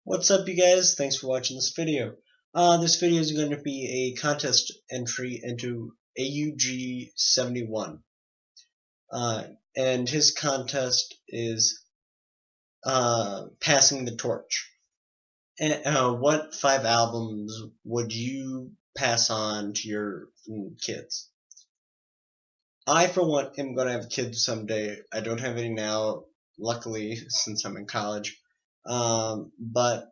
What's up, you guys? Thanks for watching this video. This video is going to be a contest entry into Aug71. And his contest is passing the torch. And, what 5 albums would you pass on to your kids? I, for one, am going to have kids someday. I don't have any now, luckily, since I'm in college. But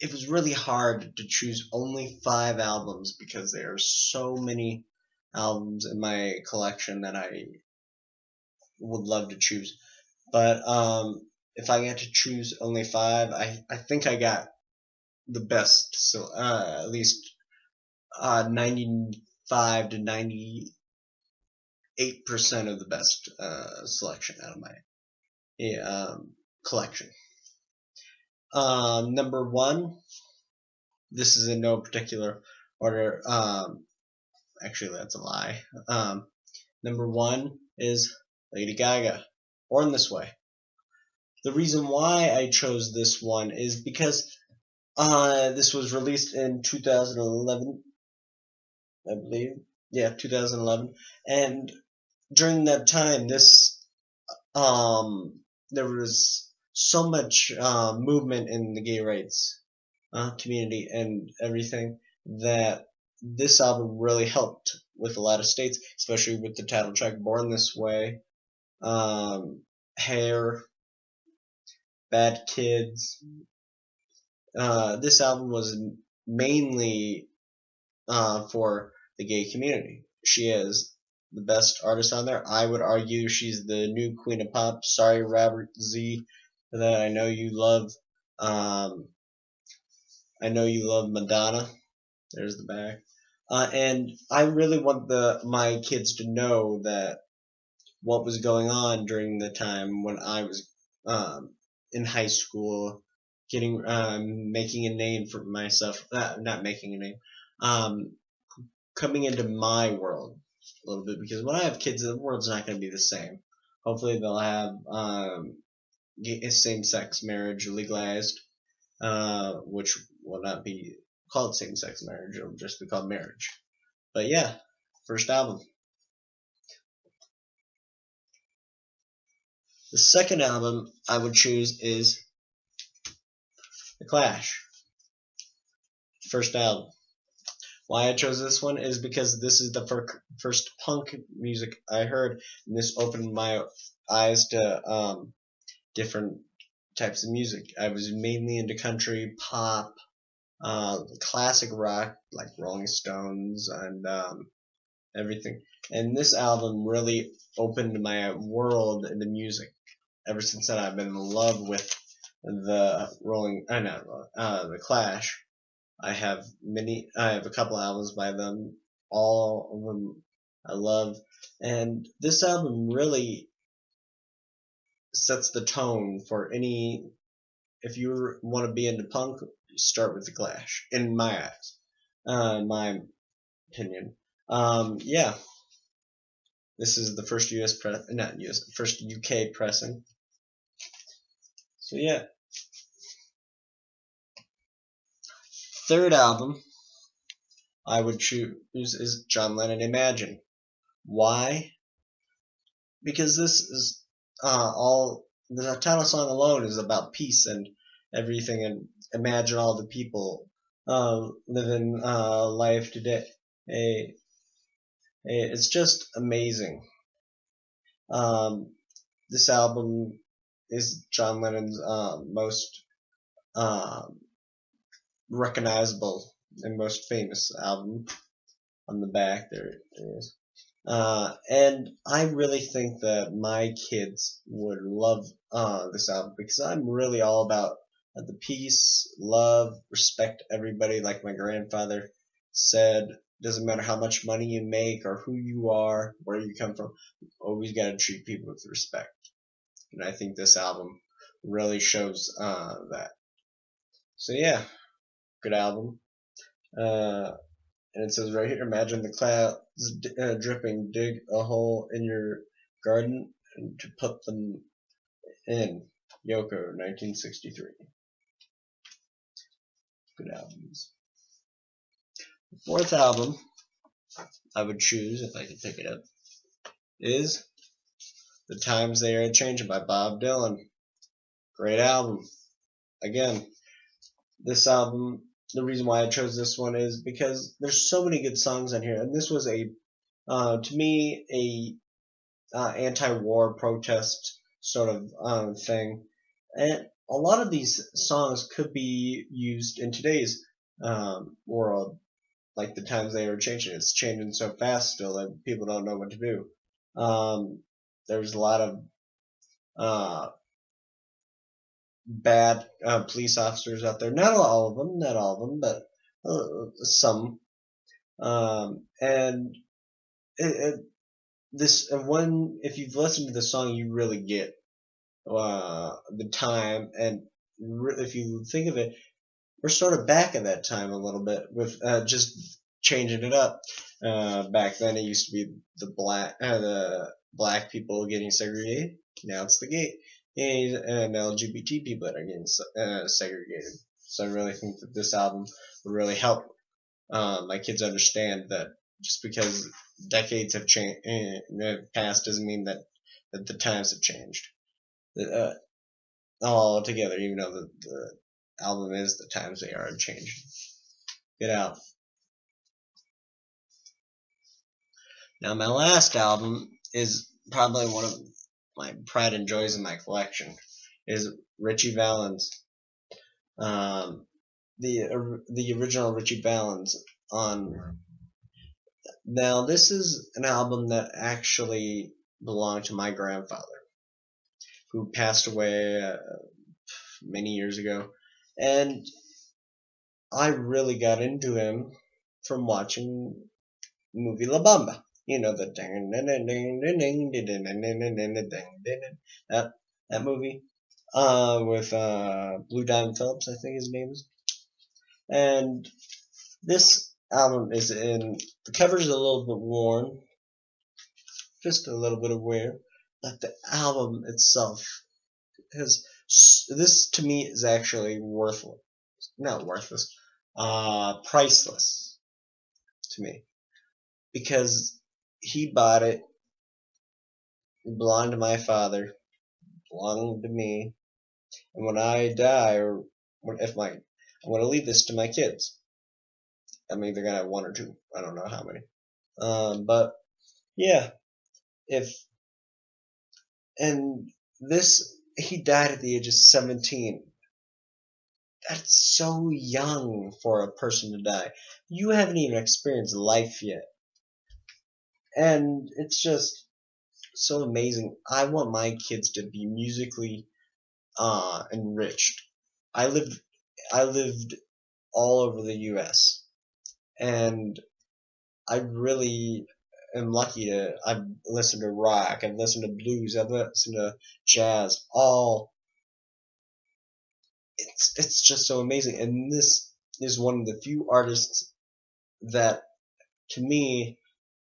it was really hard to choose only 5 albums because there are so many albums in my collection that I would love to choose. But if I get to choose only 5, I think I got the best. So at least 95 to 98% of the best selection out of my collection. Number 1. This is in no particular order. Actually, that's a lie. Number 1 is Lady Gaga, Born This Way. The reason why I chose this one is because this was released in 2011, I believe. Yeah, 2011. And during that time, there was so much movement in the gay rights community and everything that this album really helped with a lot of states, especially with the title track Born This Way, Hair, Bad Kids. This album was mainly for the gay community. She is the best artist on there. I would argue she's the new queen of pop. Sorry, Robert Z, that I know you love. I know you love Madonna. There's the back. And I really want my kids to know that what was going on during the time when I was in high school, making a name for myself. Not making a name. Coming into my world a little bit, because when I have kids, the world's not going to be the same. Hopefully, they'll have same-sex marriage legalized, which will not be called same-sex marriage. It'll just be called marriage. But yeah, first album. The second album I would choose is The Clash. First album. Why I chose this one is because this is the first punk music I heard, and this opened my eyes to different types of music. I was mainly into country, pop, classic rock like Rolling Stones and everything. And this album really opened my world into music. Ever since then, I've been in love with the the Clash. I have a couple albums by them. All of them I love. And this album really sets the tone for if you want to be into punk, start with the Clash, in my eyes, in my opinion. Yeah, this is the first first UK pressing. So yeah. Third album I would choose is John Lennon Imagine. Why? Because this is the title song alone is about peace and everything, and imagine all the people living life today. It's just amazing. This album is John Lennon's most recognizable and most famous album. On the back there it is. And I really think that my kids would love this album, because I'm really all about the peace, love, respect everybody. Like my grandfather said, doesn't matter how much money you make or who you are, where you come from, you always got to treat people with respect. And I think this album really shows that. So yeah, good album. And it says right here, imagine the clouds dripping, dig a hole in your garden and to put them in. Yoko, 1963. Good albums. The fourth album I would choose, if I could pick it up, is The Times They Are A-Changin' by Bob Dylan. Great album. Again, this album, the reason why I chose this one is because there's so many good songs on here, and this was to me, a anti-war protest sort of thing. And a lot of these songs could be used in today's world, like The Times They Are Changing. It's changing so fast still that people don't know what to do. There's a lot of bad police officers out there. Not all of them, but some. And if you've listened to the song, you really get the time. And if you think of it, we're sort of back at that time a little bit with just changing it up. Back then, it used to be the black people getting segregated. Now it's the gay and LGBT people that are getting segregated. So I really think that this album would really help my kids understand that just because decades have passed doesn't mean that the times have changed all together, even though the album is The Times They Are Changing. Get out. Now my last album is probably one of my pride and joys in my collection, is Ritchie Valens. The original Ritchie Valens on. Now this is an album that actually belonged to my grandfather, who passed away many years ago, and I really got into him from watching the movie La Bamba. You know, the ding ding ding ding ding ding ding ding ding ding, that movie with Blue Diamond Phillips, I think his name is. And this album is the cover's a little bit worn, just a little bit of wear, but the album itself this to me is actually priceless to me, because he bought it. It belonged to my father, it belonged to me, and when I die, or I'm going to leave this to my kids. I'm either gonna have one or two. I don't know how many. But yeah, he died at the age of 17. That's so young for a person to die. You haven't even experienced life yet. And it's just so amazing. I want my kids to be musically enriched. I lived all over the US, and I really am lucky I've listened to rock, I've listened to blues, I've listened to jazz, it's just so amazing. And this is one of the few artists that to me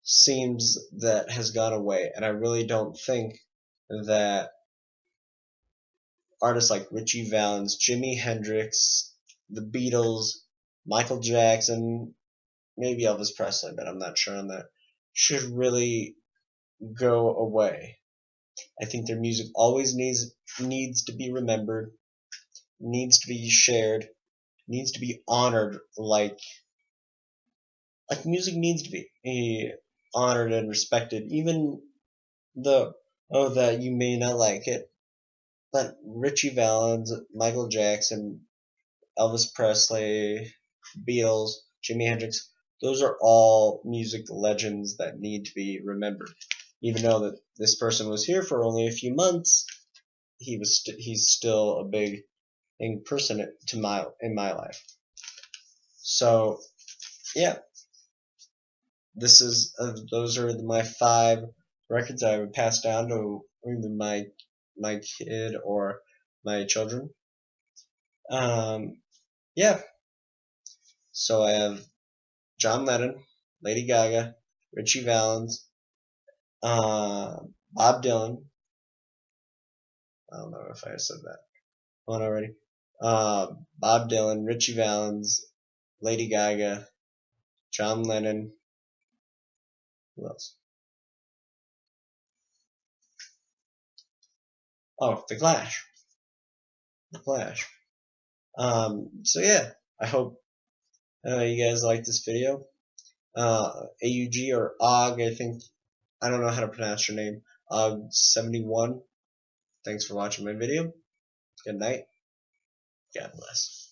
seems that has gone away, and I really don't think that artists like Ritchie Valens, Jimi Hendrix, the Beatles, Michael Jackson, maybe Elvis Presley, but I'm not sure on that, should really go away. I think their music always needs to be remembered, needs to be shared, needs to be honored like music needs to be honored and respected, even though that you may not like it. But Ritchie Valens, Michael Jackson, Elvis Presley, Beatles, Jimi Hendrix, those are all music legends that need to be remembered. Even though that this person was here for only a few months, he's still a big person in my life. So yeah, those are my 5 records I would pass down to either my kid or my children. Yeah. So I have John Lennon, Lady Gaga, Ritchie Valens, Bob Dylan. I don't know if I said that one already. Bob Dylan, Richie Valens, Lady Gaga, John Lennon. Who else? Oh, The Clash. The Clash. So yeah, I hope you guys like this video. AUG or Aug, I don't know how to pronounce your name. Aug71. Thanks for watching my video. Good night. God bless.